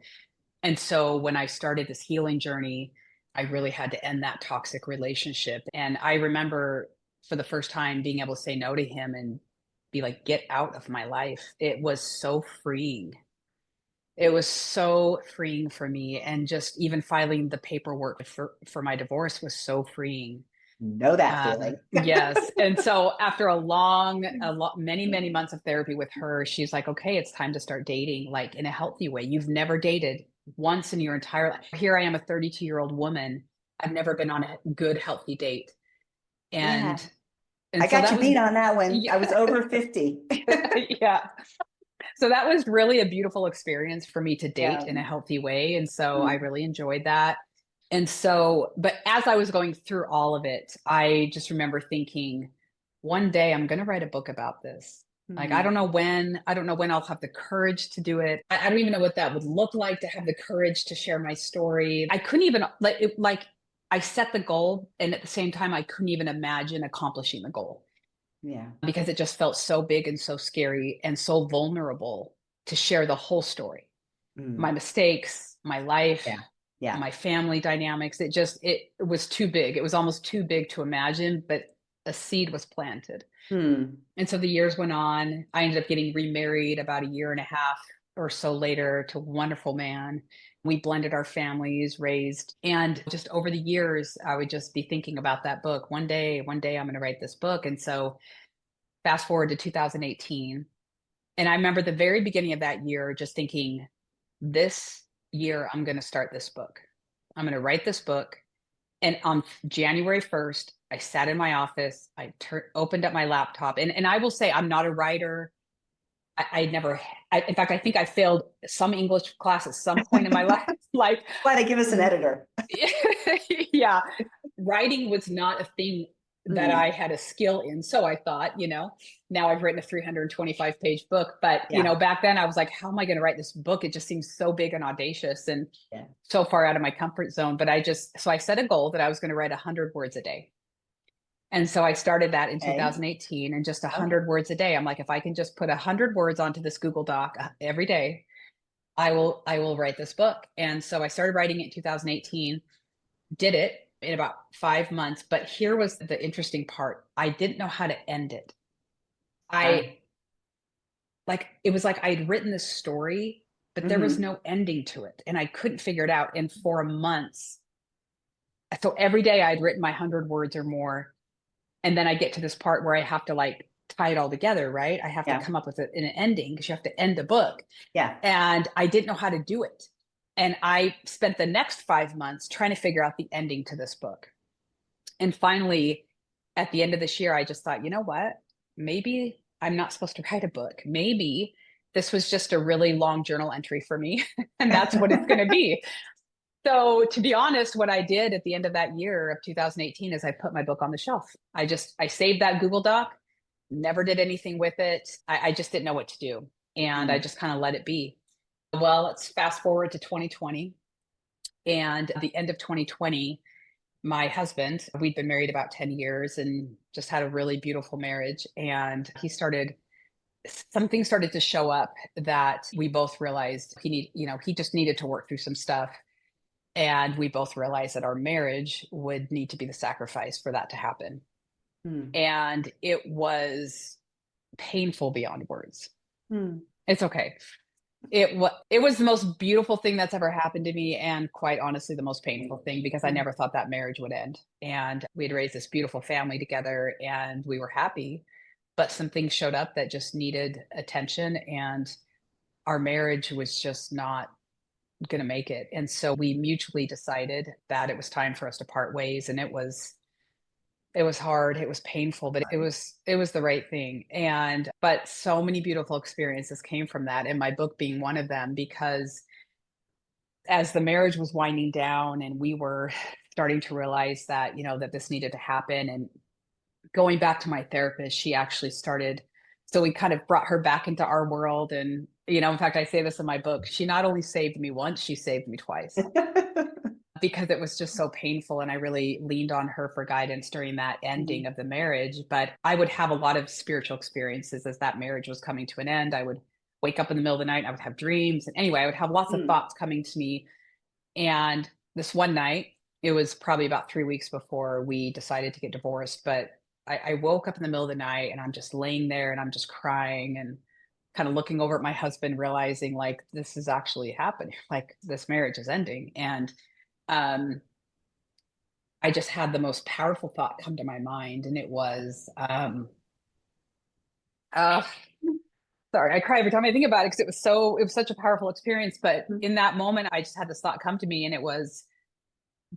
And so when I started this healing journey, I really had to end that toxic relationship. And I remember for the first time being able to say no to him and be like, get out of my life. It was so freeing. It was so freeing for me. And just even filing the paperwork for my divorce was so freeing. Know that feeling. Yes. And so after many months of therapy with her, she's like, okay, it's time to start dating, like in a healthy way. You've never dated once in your entire life. Here I am, a 32-year-old woman. I've never been on a good, healthy date. Yeah. And, I and so got that you was, beat on that one. I was yeah, over 50. yeah. So that was really a beautiful experience for me to date Yeah. in a healthy way. And so I Mm. really enjoyed that. And so, but as I was going through all of it, I just remember thinking, one day I'm going to write a book about this. Like, Mm. I don't know when I'll have the courage to do it. I don't even know what that would look like, to have the courage to share my story. I couldn't even like I set the goal, and at the same time, I couldn't even imagine accomplishing the goal, Yeah. because it just felt so big and so scary and so vulnerable to share the whole story, Mm. my mistakes, my life, Yeah. Yeah. my family dynamics. It was too big. It was almost too big to imagine, but a seed was planted. Mm. And so the years went on. I ended up getting remarried about a year and a half or so later to a wonderful man. We blended our families, raised, and just over the years, I would just be thinking about that book. One day I'm going to write this book. And so fast forward to 2018. And I remember the very beginning of that year just thinking, this year, I'm going to start this book. I'm going to write this book. And on January 1st, I sat in my office, opened up my laptop. And I will say, I'm not a writer. I never, in fact, I think I failed some English class at some point in my life. Like, Why they give us an editor? yeah, writing was not a thing that Mm. I had a skill in. So I thought, now I've written a 325-page book, but Yeah. back then I was like, how am I going to write this book? It just seems so big and audacious and Yeah. so far out of my comfort zone. But so I set a goal that I was going to write 100 words a day. And so I started that in Okay. 2018, and just Okay. 100 words a day. I'm like, if I can just put 100 words onto this Google Doc every day, I will write this book. And so I started writing it in 2018, did it. in about 5 months. But here was the interesting part. I didn't know how to end it. Uh, I like it was like I'd written this story, but there was mhm. no ending to it. And I couldn't figure it out. And for months, so every day I'd written my 100 words or more. And then I get to this part where I have to like tie it all together, right? I have to Yeah. come up with an ending because you have to end the book. Yeah. And I didn't know how to do it. And I spent the next 5 months trying to figure out the ending to this book. And finally, at the end of this year, I just thought, you know what? Maybe I'm not supposed to write a book. Maybe this was just a really long journal entry for me, and that's what it's going to be. So, to be honest, what I did at the end of that year of 2018 is I put my book on the shelf. I saved that Google Doc, never did anything with it. I just didn't know what to do. And I Mm, just kind of let it be. Well, let's fast forward to 2020. And at the end of 2020, my husband, we'd been married about 10 years and just had a really beautiful marriage. And something started to show up that we both realized he just needed to work through some stuff. And we both realized that our marriage would need to be the sacrifice for that to happen. mm, And it was painful beyond words. mm, It's okay. It was the most beautiful thing that's ever happened to me, and quite honestly, the most painful thing because I mm, never thought that marriage would end. And we had raised this beautiful family together, and we were happy, but some things showed up that just needed attention, and our marriage was just not going to make it. And so we mutually decided that it was time for us to part ways, and it was hard, it was painful, but it was the right thing. And but so many beautiful experiences came from that, and my book being one of them, because as the marriage was winding down and we were starting to realize that, that this needed to happen, and going back to my therapist, she actually started, so we kind of brought her back into our world. And, in fact, I say this in my book, she not only saved me once, she saved me twice because it was just so painful. And I really leaned on her for guidance during that ending mm, of the marriage. But I would have a lot of spiritual experiences as that marriage was coming to an end. I would wake up in the middle of the night, I would have dreams. And anyway, I would have lots of mm. thoughts coming to me. And this one night, it was probably about 3 weeks before we decided to get divorced. But I woke up in the middle of the night and I'm just laying there and I'm just crying and kind of looking over at my husband, realizing like this is actually happening, like this marriage is ending. And um, I just had the most powerful thought come to my mind, and it was, uh, sorry, I cry every time I think about it because it was such a powerful experience. But Mm. in that moment, I just had this thought come to me, and it was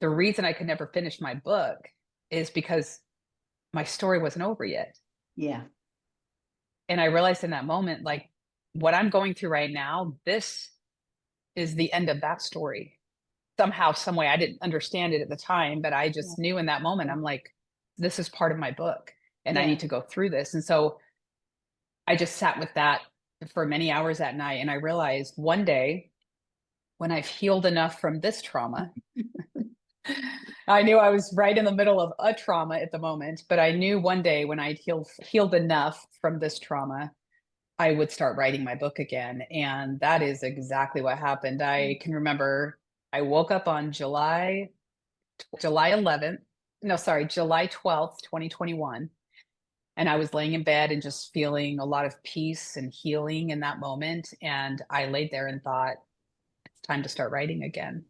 the reason I could never finish my book is because my story wasn't over yet. Yeah. And I realized in that moment, like what I'm going through right now, this is the end of that story. Somehow, some way, I didn't understand it at the time, but I Yeah. just knew in that moment, I'm like, this is part of my book and I Yeah. need to go through this. And so I just sat with that for many hours that night. And I realized one day when I've healed enough from this trauma, I knew I was right in the middle of a trauma at the moment, but I knew one day when I'd healed enough from this trauma, I would start writing my book again. And that is exactly what happened. I can remember I woke up on July 11th. No, sorry, July 12th, 2021. And I was laying in bed and just feeling a lot of peace and healing in that moment. And I laid there and thought, it's time to start writing again.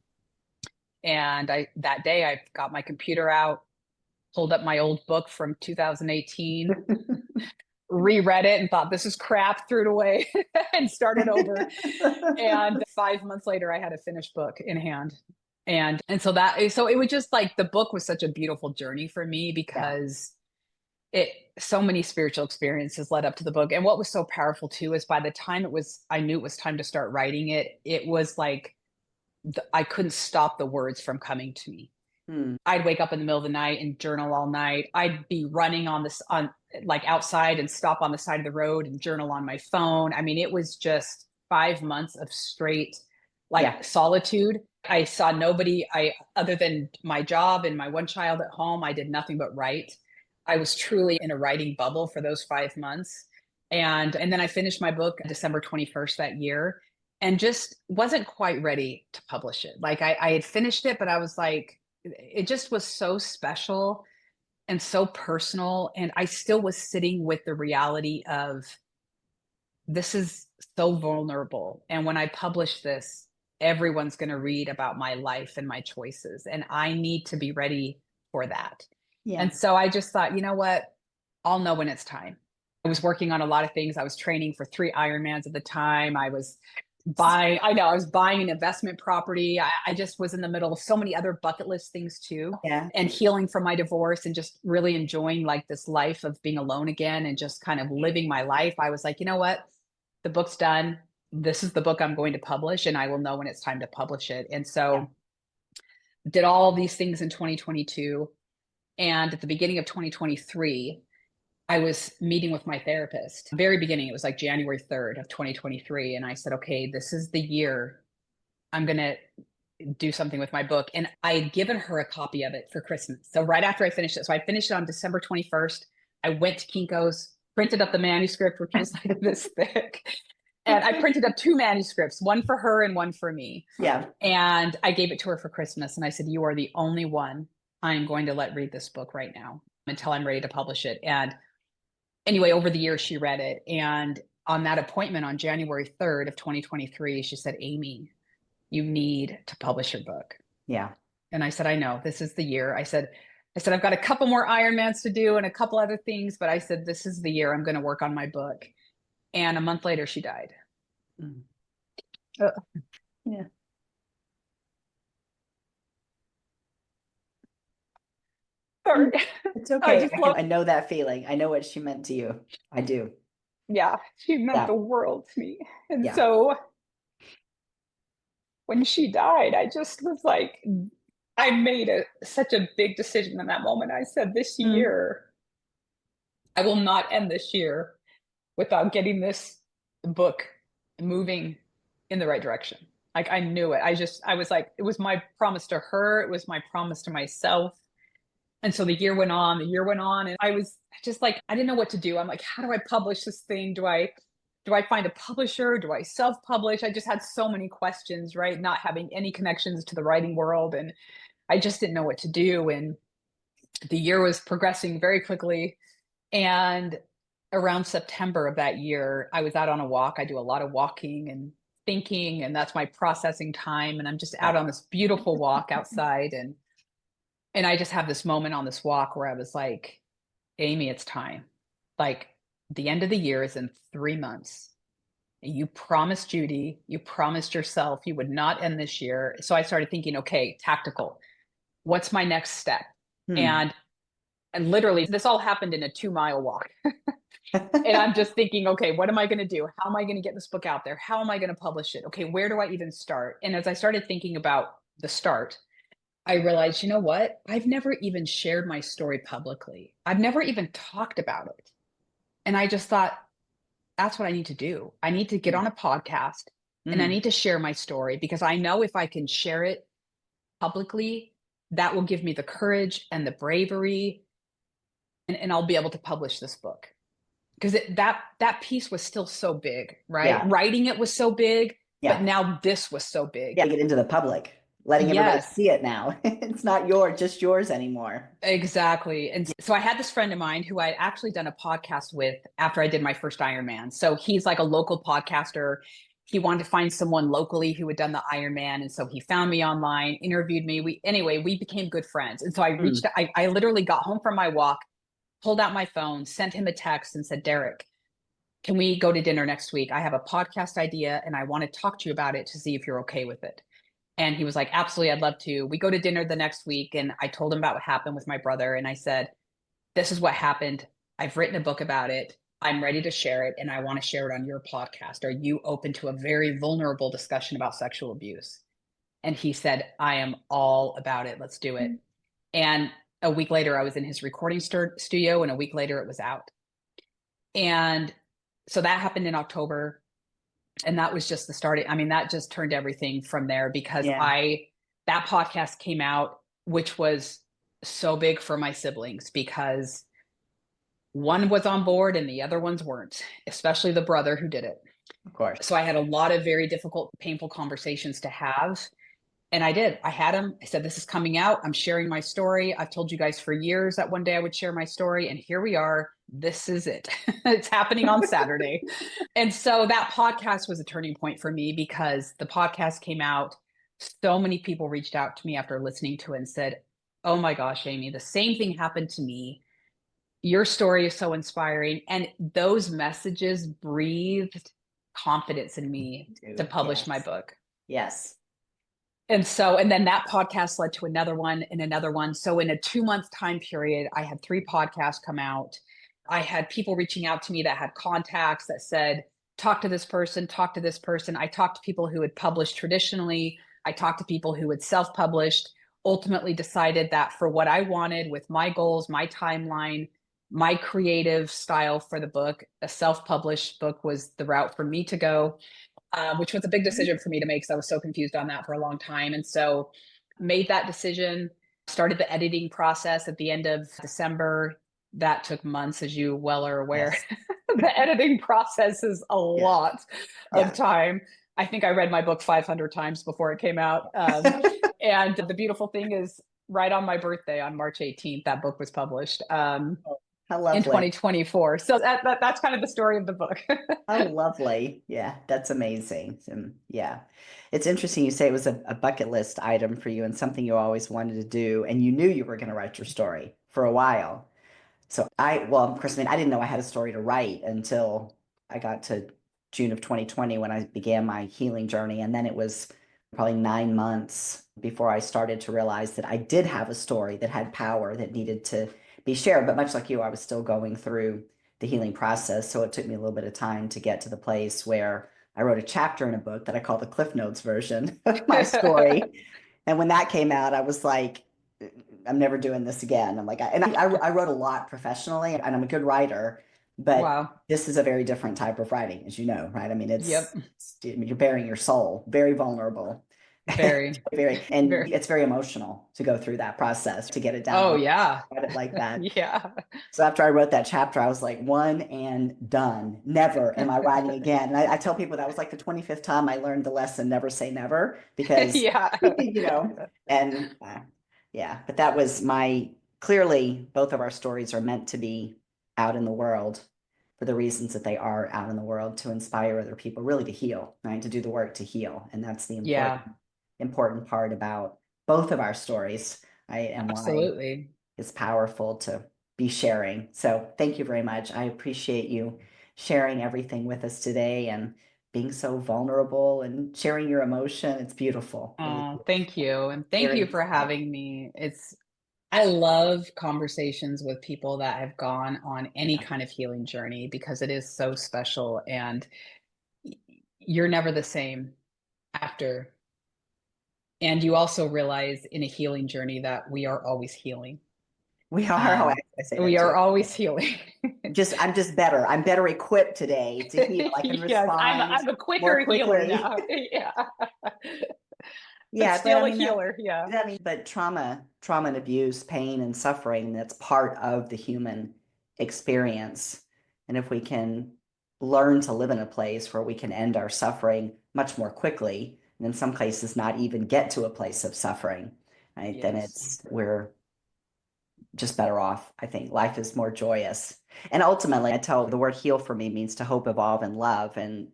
And that day I got my computer out, pulled up my old book from 2018, reread it and thought, this is crap, threw it away and started over. And 5 months later, I had a finished book in hand. And so it was just like the book was such a beautiful journey for me Yeah. because it so many spiritual experiences led up to the book. And what was so powerful too is by the time I knew it was time to start writing it, it was like I couldn't stop the words from coming to me. Mm, I'd wake up in the middle of the night and journal all night. I'd be running on like outside and stop on the side of the road and journal on my phone. I mean, it was just 5 months of straight yeah. like solitude. I saw nobody I other than my job and my one child at home. I did nothing but write. I was truly in a writing bubble for those 5 months. And then I finished my book December 21st that year and just wasn't quite ready to publish it. Like I had finished it, but I was like, it just was so special and so personal. And I still was sitting with the reality of this is so vulnerable. And when I publish this, everyone's going to read about my life and my choices. And I need to be ready for that. Yeah. And so I just thought, you know what? I'll know when it's time. I was working on a lot of things. I was training for 3 Ironmans at the time. I was buying an investment property. I just was in the middle of so many other bucket list things too. Yeah. And healing from my divorce and just really enjoying like this life of being alone again and just kind of living my life. I was like, you know what? The book's done. This is the book I'm going to publish, and I will know when it's time to publish it. And Yeah. so did all these things in 2022. And at the beginning of 2023, I was meeting with my therapist. Very beginning, it was like January 3rd of 2023. And I said, okay, this is the year I'm going to do something with my book. And I had given her a copy of it for Christmas. So right after I finished it, so I finished it on December 21st. I went to Kinko's, printed up the manuscript, which was like this thick. And I printed up 2 manuscripts, one for her and one for me. Yeah. And I gave it to her for Christmas. And I said, you are the only one I'm going to let read this book right now until I'm ready to publish it. And anyway, over the years, she read it. And on that appointment on January 3rd of 2023, she said, Amy, you need to publish your book. Yeah. And I said, I know, this is the year. I said, I've got a couple more Ironmans to do and a couple other things, but I said, this is the year I'm going to work on my book. And a month later, she died. Mm. Yeah. Sorry. It's okay. love, I know that feeling. I know what she meant to you. I do. yeah, she meant Yeah. the world to me. And Yeah. so when she died, I just was like, I made such a big decision in that moment. I said, this year, I will not end this year without getting this book moving in the right direction. Like I knew it. I was like, it was my promise to her. It was my promise to myself. And so the year went on, and I was just like, I didn't know what to do. I'm like, how do I publish this thing? Do I find a publisher? Do I self-publish? I just had so many questions, right? Not having any connections to the writing world. And I just didn't know what to do. And the year was progressing very quickly. And around September of that year, I was out on a walk. I do a lot of walking and thinking, and that's my processing time. And I'm just out on this beautiful walk outside. And I just have this moment on this walk where I was like, Amy, it's time. Like the end of the year is in 3 months. You promised Judy, you promised yourself you would not end this year. So I started thinking, okay, tactical. What's my next step? And literally this all happened in a 2-mile walk. And I'm just thinking, okay, what am I going to do? How am I going to get this book out there? How am I going to publish it? Okay, where do I even start? And as I started thinking about the start, I realized, you know what? I've never even shared my story publicly. I've never even talked about it. And I just thought, that's what I need to do. I need to get on a podcast and I need to share my story because I know if I can share it publicly, that will give me the courage and the bravery and I'll be able to publish this book. Because that piece was still so big, right? Yeah. Writing it was so big, Yeah. but now this was so big. Yeah, get into the public, letting everybody see it now. It's not just yours anymore. Exactly. And so I had this friend of mine who I actually done a podcast with after I did my first Ironman. So he's like a local podcaster. He wanted to find someone locally who had done the Ironman. And so he found me online, interviewed me. We became good friends. And so I literally got home from my walk, pulled out my phone, sent him a text and said, Derek, can we go to dinner next week? I have a podcast idea and I want to talk to you about it to see if you're okay with it. And he was like, absolutely, I'd love to. We go to dinner the next week. And I told him about what happened with my brother. And I said, this is what happened. I've written a book about it. I'm ready to share it. And I want to share it on your podcast. Are you open to a very vulnerable discussion about sexual abuse? And he said, I am all about it. Let's do it. And a week later, I was in his recording studio. And a week later, it was out. And so that happened in October. And that was just the starting. I mean, that just turned everything from there because that podcast came out, which was so big for my siblings because one was on board and the other ones weren't, especially the brother who did it. Of course. So I had a lot of very difficult, painful conversations to have. And I did. I had him. I said, this is coming out. I'm sharing my story. I've told you guys for years that one day I would share my story. And here we are. This is it. It's happening on Saturday. And so that podcast was a turning point for me because the podcast came out. So many people reached out to me after listening to it and said, oh my gosh, Amy, the same thing happened to me. Your story is so inspiring. And those messages breathed confidence in me to publish my Yes. book. Yes. And then that podcast led to another one and another one. So in a 2 month time period, I had 3 podcasts come out. I had people reaching out to me that had contacts that said, talk to this person, talk to this person. I talked to people who had published traditionally. I talked to people who had self-published, ultimately decided that for what I wanted with my goals, my timeline, my creative style for the book, a self-published book was the route for me to go, which was a big decision for me to make because I was so confused on that for a long time. And so made that decision, started the editing process at the end of December. That took months, as you well are aware. Yes. The editing process is a Yeah. lot of Yeah. time. I think I read my book 500 times before it came out. And the beautiful thing is, right on my birthday, on March 18th, that book was published. How In lovely. 2024. So that's kind of the story of the book. How lovely. Yeah, that's amazing. Yeah. It's interesting you say it was a bucket list item for you and something you always wanted to do, and you knew you were going to write your story for a while. So well, of course, I mean, I didn't know I had a story to write until I got to June of 2020 when I began my healing journey. And then it was probably 9 months before I started to realize that I did have a story that had power that needed to be shared. But much like you, I was still going through the healing process. So it took me a little bit of time to get to the place where I wrote a chapter in a book that I call the Cliff Notes version of my story. And when that came out, I was like, I'm never doing this again. I'm like, I wrote a lot professionally and I'm a good writer, but Wow. this is a very different type of writing, as you know, right? I mean, Yep. you're bearing your soul, very vulnerable, Very, and very. it's very emotional to go through that process to get it Oh, down, yeah. write it like that. Yeah. So after I wrote that chapter, I was like, one and done. Never am I writing again. And I tell people that was like the 25th time I learned the lesson, never say never, because, Yeah. you know, and yeah, but that was clearly both of our stories are meant to be out in the world for the reasons that they are out in the world to inspire other people, really to heal, right? To do the work to heal. And that's the Yeah, important part about both of our stories, right? And why absolutely. it's powerful to be sharing. So thank you very much. I appreciate you sharing everything with us today and being so vulnerable and sharing your emotion. It's beautiful, really Oh, thank beautiful. you. And thank Very you for inspiring. having me. I love conversations with people that have gone on any Yeah. kind of healing journey because it is so special and y- you're never the same after. And you also realize in a healing journey that we are always healing. We are. Oh, Um, I say that we too. are always healing. I'm just better. I'm better equipped today to heal. I can Yes, respond I'm a more quicker healer quickly. now. Yeah. But Yeah, but I still a mean healer. Yeah. but trauma and abuse, pain and suffering, that's part of the human experience. And if we can learn to live in a place where we can end our suffering much more quickly, and in some cases not even get to a place of suffering, right? Then Yes. we're just better off. I think life is more joyous. And ultimately, I tell the word heal for me means to hope, evolve, and love. And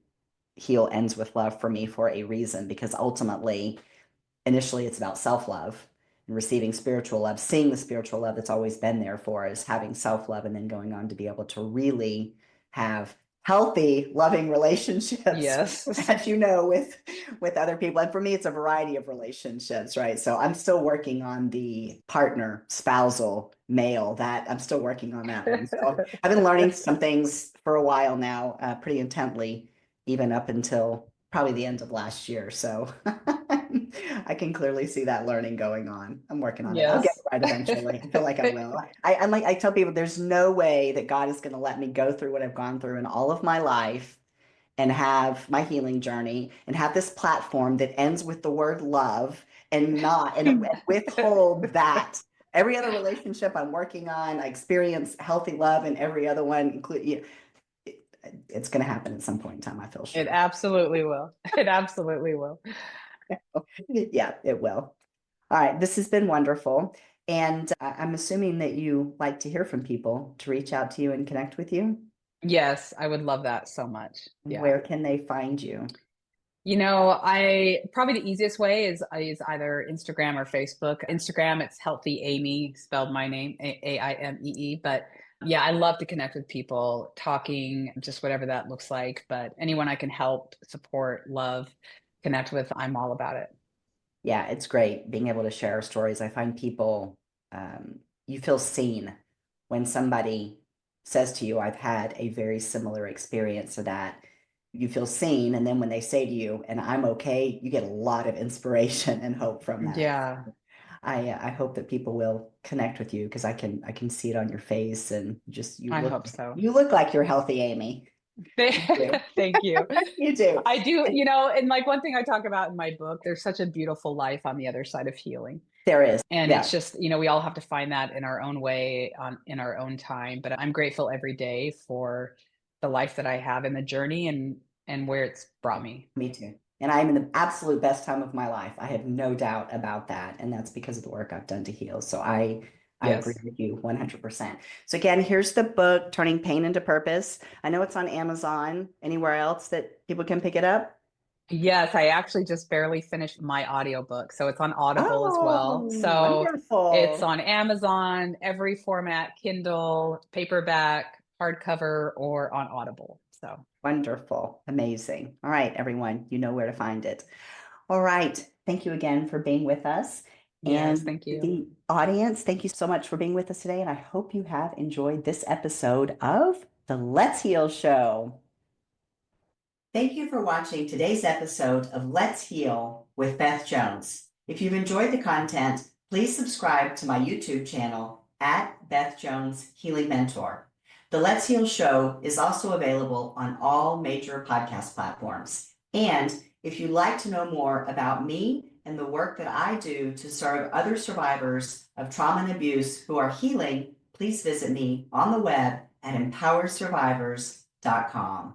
heal ends with love for me for a reason, because ultimately initially it's about self-love and receiving spiritual love, seeing the spiritual love that's always been there for us, having self-love, and then going on to be able to really have healthy loving relationships, Yes. as you know, with other people. And for me it's a variety of relationships, right? So I'm still working on the partner spousal male, that I'm still working on that one. So I've been learning some things for a while now, pretty intently, even up until probably the end of last year. So I can clearly see that learning going on. I'm working on it. I'll get Yes. it right eventually. I feel like I will. I tell people there's no way that God is going to let me go through what I've gone through in all of my life and have my healing journey and have this platform that ends with the word love and not and withhold that. Every other relationship I'm working on, I experience healthy love, and every other one, include, it's going to happen at some point in time, I feel It sure. absolutely will. It absolutely will. Yeah, it will. All right, this has been wonderful. And I'm assuming that you like to hear from people to reach out to you and connect with you. Yes, I would love that so much. Yeah. Where can they find you? I probably the easiest way is either Instagram or Facebook. Instagram, it's Healthy Amy, spelled my name, Aimee. But yeah, I love to connect with people, talking, just whatever that looks like. But anyone I can help, support, love, connect with, I'm all about it. Yeah, it's great being able to share our stories. I find people, you feel seen when somebody says to you, I've had a very similar experience to that. You feel seen. And then when they say to you, and I'm okay, you get a lot of inspiration and hope from that. Yeah, I hope that people will connect with you because I can see it on your face and just I hope so. you look like you're healthy, Amy. You do. Thank you. You do. I do, And and like one thing I talk about in my book, there's such a beautiful life on the other side of healing. there is. And it's Yeah, just, we all have to find that in our own way, in our own time. But I'm grateful every day for the life that I have and the journey and where it's brought me. me too. And I'm in the absolute best time of my life. I have no doubt about that. And that's because of the work I've done to heal. So I agree Yes. with you 100%. So again, here's the book, Turning Pain into Purpose. I know it's on Amazon. Anywhere else that people can pick it up? Yes, I actually just barely finished my audiobook. So it's on Audible as Oh, well. So it's wonderful. on Amazon, every format, Kindle, paperback, hardcover, or on Audible. So Wonderful. Amazing. All right, everyone, you know where to find it. All right. Thank you again for being with us. yes, And thank to you. the audience, thank you so much for being with us today. And I hope you have enjoyed this episode of the Let's Heal Show. Thank you for watching today's episode of Let's Heal with Beth Jones. If you've enjoyed the content, please subscribe to my YouTube channel at Beth Jones Healing Mentor. The Let's Heal Show is also available on all major podcast platforms. And if you'd like to know more about me and the work that I do to serve other survivors of trauma and abuse who are healing, please visit me on the web at empowersurvivors.com.